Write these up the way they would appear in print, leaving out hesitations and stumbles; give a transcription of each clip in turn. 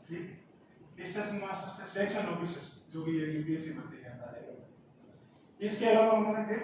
ठीक। Station master से section officers जो कि यूपीएससी भर्ती करता है। इसके अलावा उन्होंने फिर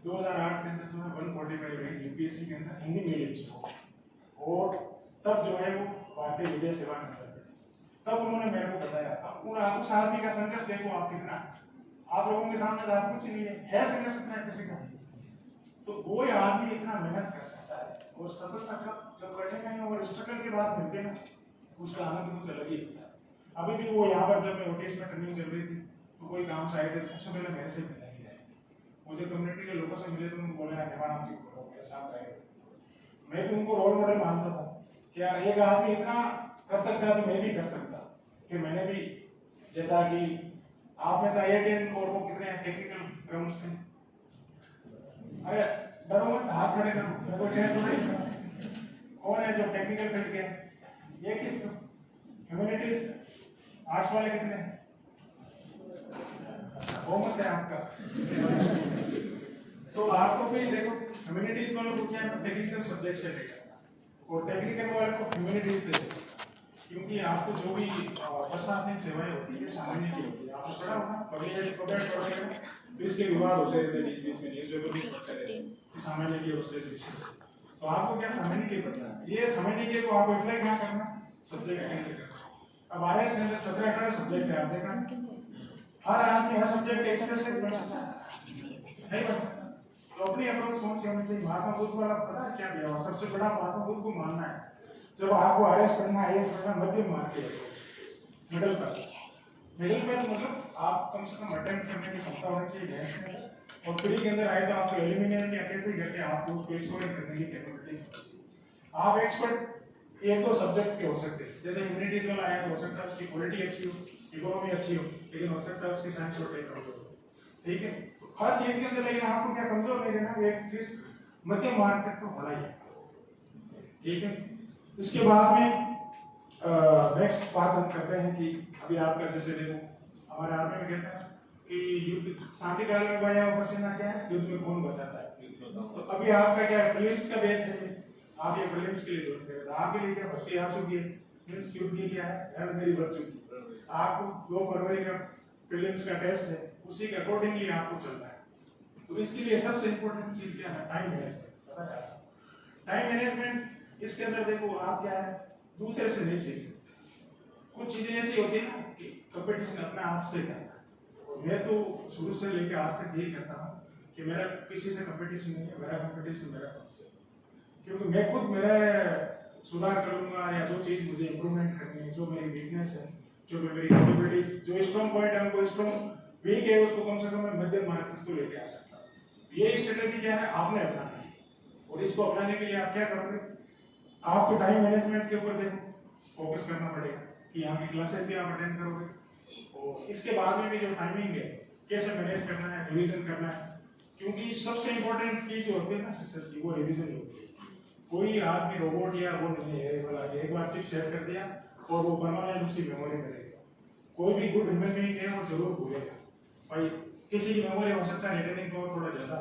2008 के अंदर जो है 145 रैंक यूपीएससी के अंदर हिंदी मीडियम से, और तब जो है वो भारतीय विद्या सेवा केंद्र, तब उन्होंने मेरे को बताया। अब उस आदमी का संघर्ष देखो आप कितना, आप लोगों के सामने तो कुछ नहीं है संघर्ष इतना किसी का, तो वो आदमी इतना मेहनत कर सकता है और सफलता जब बैठेगा और स्ट्रगल के बाद मिलते हैं उसका आनंद कुछ अलग ही होता है। अभी भी वो यहाँ पर जब मैं ओटीएस में ट्रेनिंग चल रही थी तो कोई काम से आए थे, सबसे पहले मेरे से मिलने ही गए, मुझे कम्युनिटी के लोगों से मिले तो उनको बोले नाम जी बोलो मेरे साथ रहे, मैं भी उनको रोल मॉडल मानता था कि यार एक आदमी इतना कर सकता है तो मैं भी कर सकता। कि मैंने भी, जैसा कि आप में से IIT और वो कितने टेक्निकल ग्राउंड्स थे, अरे डरो मत, हाथ खड़े करो, मैं कोई तो नहीं। कौन है जो टेक्निकल फील्ड के हैं? ये किस ह्यूमैनिटीज आर्ट्स वाले कितने हैं? बहुमत है आपका। तो आपको भी देखो ह्यूमैनिटीज वालों को क्या है, टेक्निकल सब्जेक्ट से लेकर, और टेक्निकल वालों को ह्यूमैनिटीज से, क्योंकि आपको जो भी प्रशासनिक सेवाएं होती है सामान्य की होती है, आपको पढ़ा होगा पब्लिक इसके विवाद होते हैं बीच में न्यूज़पेपर भी पढ़ते हैं कि सामान्य की ओर से विशेष, तो आपको क्या सामान्य की पढ़ना है, ये सामान्य के को आप अप्लाई क्या करना, सब्जेक्ट के अंदर करना। अब IAS के अंदर 17-18 सब्जेक्ट है, आप देखना हर आदमी हर सब्जेक्ट एक्सप्रेस से पढ़ सकता है, नहीं पढ़ सकता। तो अपनी अप्रोच कौन सी होनी चाहिए? महात्मा बुद्ध वाला पता है क्या दिया, सबसे बड़ा महात्मा बुद्ध को मानना है। जब आपको IAS पढ़ना है, IAS पढ़ना मध्यम मार्ग के मिडिल पर, मिडिल पर मतलब आप कम से कम अटेम्प्ट करने की क्षमता होनी चाहिए गैस में, और प्री के अंदर आए तो आपको एलिमिनेट या कैसे करके आपको उसको स्कोर करने की कैपेबिलिटी चाहिए। आप एक्सपर्ट एक दो सब्जेक्ट के हो सकते हैं, जैसे ह्यूमैनिटीज वाला आया तो हो सकता है उसकी क्वालिटी अच्छी हो, इकोनॉमी अच्छी हो, लेकिन हो सकता है उसकी साइंस और टेक कमजोर हो, ठीक है। हर चीज के अंदर लेकिन आपको क्या कमजोर नहीं रहना, एक मध्यम मार्ग तक तो होना ही है, ठीक है। इसके बाद में नेक्स्ट बात हम करते हैं कि अभी आपका जैसे देखो हमारे आर्मी में कहते हैं कि युद्ध शांति काल में बचा हुआ पसीना क्या है, युद्ध में कौन बचाता है। तो अभी आपका क्या प्रीलिम्स का बैच है, आप ये प्रीलिम्स के लिए ज्वाइन कर रहे हैं, आपके लिए क्या भर्ती आ चुकी है, मींस युद्ध की क्या है एंड मेरी बच चुकी, आपको 2 फरवरी का प्रीलिम्स का टेस्ट है, उसी के अकॉर्डिंगली आपको चलना है। तो इसके लिए सबसे इंपॉर्टेंट चीज क्या है, टाइम मैनेजमेंट, पता है टाइम मैनेजमेंट। इसके अंदर देखो आप क्या है दूसरे से नहीं सीख सकते, कुछ चीजें ऐसी होती है ना कि कंपटीशन अपने आप से करना है। मैं तो शुरू से लेकर आज तक यही करता हूँ कि मेरा किसी से कंपटीशन नहीं है, मेरा कंपटीशन मेरा खुद से, क्योंकि मैं खुद मेरा सुधार कर लूंगा, या जो चीज मुझे इंप्रूवमेंट करनी है, जो मेरी वीकनेस है, जो मेरी कैपेबिलिटी, जो स्ट्रॉन्ग पॉइंट है उनको स्ट्रॉन्ग वीक है उसको कम से कम मैं मध्यम मार्ग तक तो लेके आ सकता हूँ। ये स्ट्रेटेजी क्या है आपने अपनाना है, और इसको अपनाने के लिए आप क्या करोगे, आपको टाइम मैनेजमेंट के ऊपर देखो फोकस करना पड़ेगा कि यहाँ की क्लासेस भी आप अटेंड करोगे, और इसके बाद में भी जो टाइमिंग है कैसे मैनेज करना है, रिवीजन करना है, क्योंकि सबसे इंपॉर्टेंट चीज जो होती है ना सक्सेस की, वो रिवीजन होती है। कोई आदमी रोबोट या वो नहीं है वाला एक बार चिप सेट कर दिया और वो परमानेंट उसकी मेमोरी में रहेगा। कोई भी गुड ह्यूमन बीइंग है वो जरूर भूलेगा भाई, किसी की मेमोरी हो सकता है रिटेनिंग पावर थोड़ा ज्यादा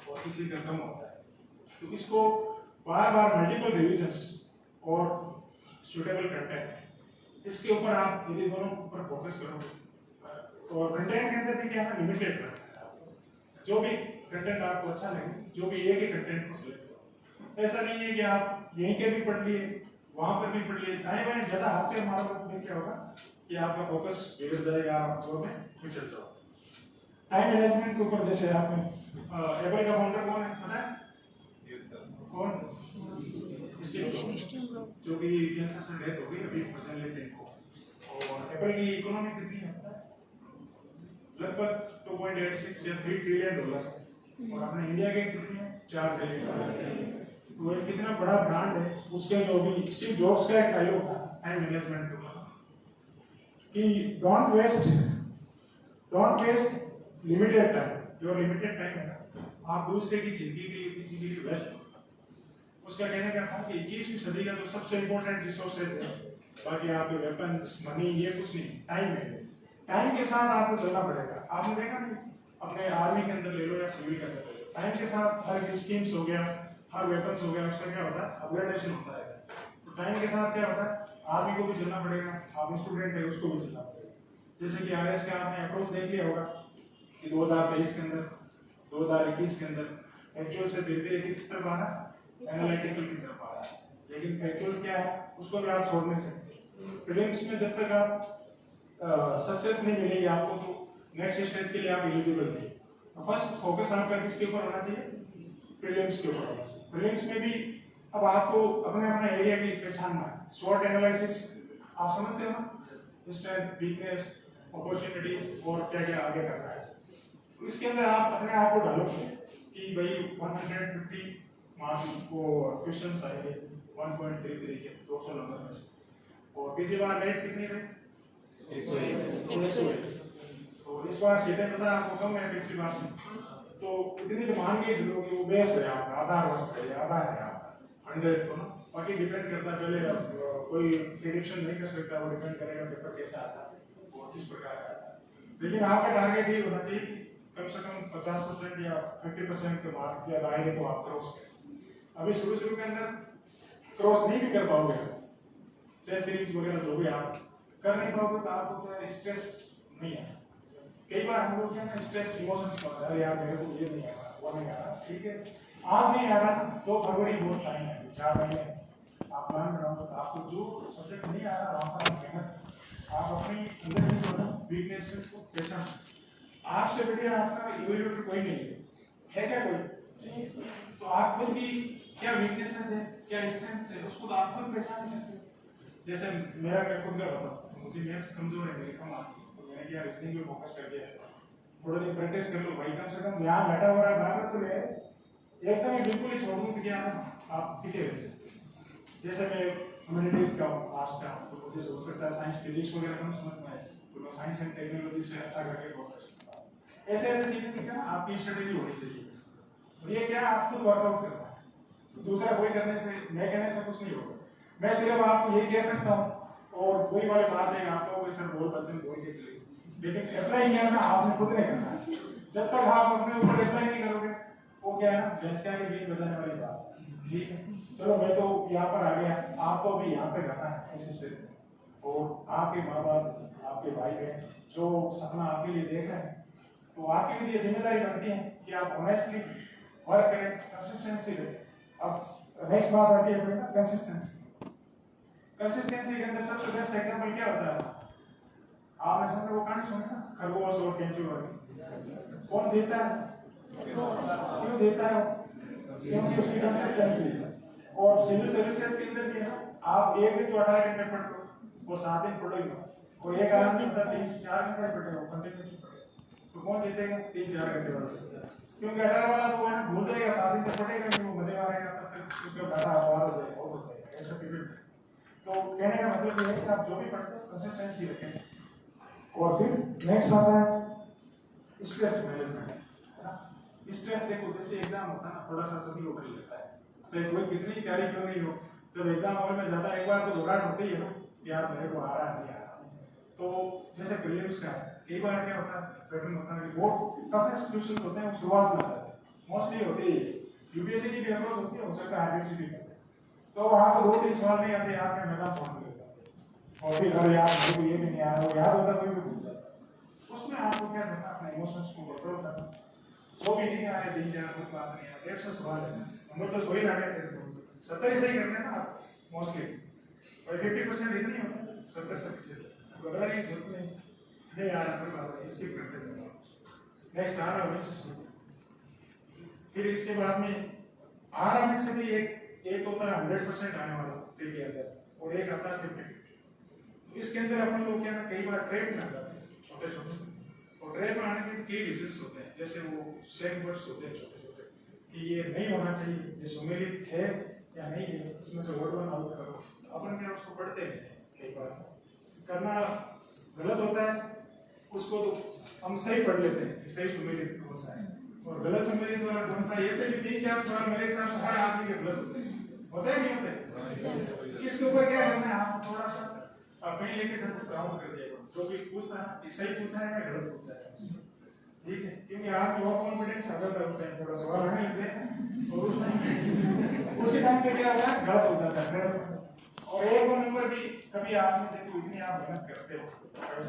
और किसी का कम होता है, तो इसको बार बार मल्टीपल रिवीजन्स और सुटेबल कंटेंट, इसके ऊपर आप यदि दोनों ऊपर फोकस करोगे, और कंटेंट के अंदर भी क्या है लिमिटेड करना है, जो भी कंटेंट आपको अच्छा लगे, जो भी एक ही कंटेंट को सिलेक्ट करो। ऐसा नहीं है कि आप यहीं के भी पढ़ लिए वहां पर भी पढ़ लिए, चाहे मैंने ज्यादा हाथ पे मारोगे तो क्या होगा कि आपका फोकस बिगड़ जाएगा, आप दौर में पिछड़ जाओगे। टाइम मैनेजमेंट के ऊपर जैसे आपने एप्पल का फाउंडर कौन है पता है? कौन? जो कि कैंसर से डेथ हो गई अभी बचन लेते हैं, और एप्पल की इकोनॉमी कितनी है पता है? लगभग 2.86 या 3 ट्रिलियन डॉलर, और अपने इंडिया के कितनी है 4 ट्रिलियन। तो ये कितना बड़ा ब्रांड है। उसके जो भी स्टीव जॉब्स का एक डायलॉग था टाइम मैनेजमेंट के ऊपर कि डोंट वेस्ट लिमिटेड टाइम, जो लिमिटेड टाइम है ना आप दूसरे की जिंदगी के लिए किसी के लिए वेस्ट। उसका कहने का था कि 21वीं सदी का जो सबसे इंपॉर्टेंट रिसोर्सेज है, बाकी आपके वेपन्स मनी ये कुछ नहीं, टाइम है। टाइम के साथ आपको चलना पड़ेगा। आपने देखा नहीं अपने आर्मी के अंदर ले लो या सिविल के अंदर ले लो, टाइम के साथ हर स्कीम्स हो गया, हर वेपन्स हो गया, उसका क्या होता है अपग्रेडेशन होता है। तो टाइम के साथ क्या होता है आर्मी को भी चलना पड़ेगा, आप स्टूडेंट है उसको भी चलना पड़ेगा। जैसे कि आरएस का आपने अप्रोच देख लिया होगा कि 2023 के अंदर 2021 के अंदर एक्चुअल से धीरे धीरे किस तरफ आ रहा है, एनालिटिकल की तरफ आ रहा है। लेकिन एक्चुअल क्या है उसको भी आप छोड़ नहीं सकते। प्रीलिम्स में जब तक आप सक्सेस नहीं मिलेगी आपको तो नेक्स्ट स्टेज के लिए आप एलिजिबल नहीं। तो फर्स्ट फोकस आपका किसके ऊपर होना चाहिए, प्रीलिम्स के ऊपर होना चाहिए। प्रीलिम्स में भी अब आपको अपने अपना एरिया की पहचानना है। स्वॉट एनालिसिस आप समझते हो ना, स्ट्रेंथ, वीकनेस, अपॉर्चुनिटीज और क्या क्या आगे करना है। तो इसके अंदर आप अपने आप को डेवलप करें कि भाई 150 मार्क्स को क्वेश्चंस आएंगे 1.33 के 200 नंबर में से, और पिछली बार रेट कितनी रही 101। तो इस बार सीटें पता है आपको कम है पिछली बार से, तो इतनी तो मान के चलो कि वो बेस है आपका, आधार वर्ष है, आधार है आपका 100 को ना। बाकी डिपेंड करता है, पहले कोई प्रेडिक्शन नहीं कर सकता, वो डिपेंड करेगा पेपर कैसा आता है और किस प्रकार का आता है। लेकिन आपका टारगेट ये होना चाहिए कि कम से कम 50% या 50% के मार्क के दायरे को आप क्रॉस करें। अभी शुरू के अंदर क्रॉस नहीं भी कर पाओगे, टेस्ट सीरीज वगैरह जो भी आप कर नहीं पाओगे तो आपको क्या स्ट्रेस नहीं है। कई बार हम लोग क्या ना स्ट्रेस इमोशंस होता है, यार मेरे को ये नहीं आ रहा, वो नहीं आ रहा, ठीक है आज नहीं आ रहा तो फरवरी बहुत टाइम है, 4 महीने आप प्लान बनाओ। तो आपको जो सब्जेक्ट नहीं आ रहा वहाँ पर मेहनत आप अपनी अंदर की जो है वीकनेसेस को पहचान। आपसे बढ़िया आपका इवैल्यूएटर कोई नहीं है क्या कोई? तो आप खुद की क्या वीकनेसेस है, क्या स्ट्रेंथ्स है, उसको तो आप खुद पहचान सकते हो। जैसे मैं खुद का बताऊं, मुझे मैथ्स कमजोर है, मेरे कम आती है, तो मैंने क्या रीजनिंग पे फोकस कर दिया, थोड़ा दिन प्रैक्टिस कर लो भाई, कम से कम यहाँ बैठा हो रहा है बराबर तो ले, एकदम ही बिल्कुल ही छोड़ दूं तो क्या आप पीछे रह सकते। जैसे मैं ह्यूमैनिटीज का हूँ, आर्ट्स का हूँ, तो मुझे हो सकता है साइंस फिजिक्स वगैरह कम समझ में आए, तो मैं साइंस एंड टेक्नोलॉजी से अच्छा करके फोकस करता हूँ। ऐसे ऐसे चीजें की क्या आपकी स्ट्रेटेजी होनी चाहिए, और ये क्या आप खुद वर्कआउट करना है, तो दूसरा कोई करने से, मैं कहने से कुछ नहीं होगा। मैं सिर्फ आपको ये कह सकता हूँ, और वही वाली बात है आपको सर बोल बच्चन बोल के चले, लेकिन अप्लाई करना आपने खुद नहीं करना है। जब तक आप अपने ऊपर अप्लाई नहीं करोगे वो क्या है ना बेंच का बीच बजाने वाली बात, ठीक है। चलो मैं तो यहाँ पर आ गया, आपको भी यहाँ पे रहना है इस स्टेज में, और आपके माँ बाप आपके भाई बहन जो सपना आपके लिए देख रहे हैं, तो आपकी भी ये जिम्मेदारी बनती है कि आप ऑनेस्टली वर्क करें, कंसिस्टेंसी रखें। अब नेक्स्ट बात आती है ना कंसिस्टेंसी। कंसिस्टेंसी के अंदर सबसे बेस्ट एग्जांपल क्या होता है, आपने सुना वो कहानी सुनी ना, खरगोश और केंचुए वाली। कौन जीता है, क्यों जीता है? क्योंकि उसकी कंसिस्टेंसी है। और सिविल सर्विसेज के अंदर भी है ना, आप एक दिन तो 18 घंटे पढ़ते हो वो 7 दिन पढ़ोगे, और एक आदमी 3-4 घंटे पढ़े हो कंटिन्यूअसली पढ़े, तो कौन जीतेगा? 3-4 घंटे वाला, क्योंकि 18 वाला तो है ना भूल जाएगा, 7 दिन तक पढ़ेगा नहीं, वो मजे मारेगा, तब तक उसका डाटा आवाज हो जाएगा, हो जाएगा ऐसा पीरियड। तो कहने का मतलब ये है कि आप जो भी पढ़ते हो कंसिस्टेंसी रखें। और फिर नेक्स्ट आता है स्ट्रेस मैनेजमेंट, है ना। स्ट्रेस देखो जैसे एग्जाम होता है ना, थोड़ा सा सभी को कर लेता है, चाहे कोई कितनी तैयारी क्यों नहीं हो, जब एग्जाम हॉल में जाता है एक बार तो घबराहट होती है ना, यार मेरे को आ रहा है नहीं आ रहा। तो जैसे प्रीलिम्स का कई बार क्या होता है पैटर्न होता है कि बहुत टफेस्ट क्वेश्चन होते हैं वो शुरुआत में आते हैं, मोस्टली होती है यूपीएससी की भी अप्रोच होती है, हो सकता है आरबीसी भी करते हैं, तो वहां पर 2-3 सवाल नहीं आते, आपने मैदान छोड़ दिया और फिर अरे यार मुझे को ये भी नहीं आ रहा, याद होता कोई भी भूल जाता। उसमें आपको क्या करना है, अपने इमोशंस को कंट्रोल करना, वो भी नहीं आया 3-4 कुछ बात नहीं है, 150 सवाल है, नंबर तो वही लगे थे 70 सही करने ना आप मोस्टली, और 50% इतनी होता है 70% घबराने की जरूरत नहीं यार, कोई बात नहीं स्किप करते चलो। नेक्स्ट आ रहा है, फिर इसके बाद में आ रहा में से भी एक होता है 100% आने वाला फिर के अंदर, और एक आता है 50। इसके अंदर अपन लोग क्या ना कई बार ट्रैप में आ जाते हैं छोटे छोटे, और ट्रैप में आने के कई रीजंस होते हैं, जैसे वो सेम वर्ड्स होते हैं छोटे छोटे कि ये नहीं होना चाहिए, ये सुमेलित है या नहीं है, इसमें से वर्ड वन आउट करो, अपन क्या उसको पढ़ते हैं, कई बार करना गलत होता है, उसको तो हम सही पढ़ लेते हैं सही सुमेलित कौन सा है और गलत सुमेलित वाला कौन सा है, ऐसे भी 3-4 सवाल मेरे हिसाब से हर आदमी के गलत होते हैं नहीं होते? इसके ऊपर क्या करना है, आप थोड़ा सा पेन लेके काउंट कर दिया, जो भी पूछता है सही पूछा है या गलत पूछा है, ठीक है, क्योंकि आप जो कॉन्फिडेंस अगर करते हैं थोड़ा सवाल नहीं होते और उस टाइम पे क्या होता है गलत हो जाता है, और एक और नंबर भी कभी आपने देखो इतनी आप मेहनत करते हो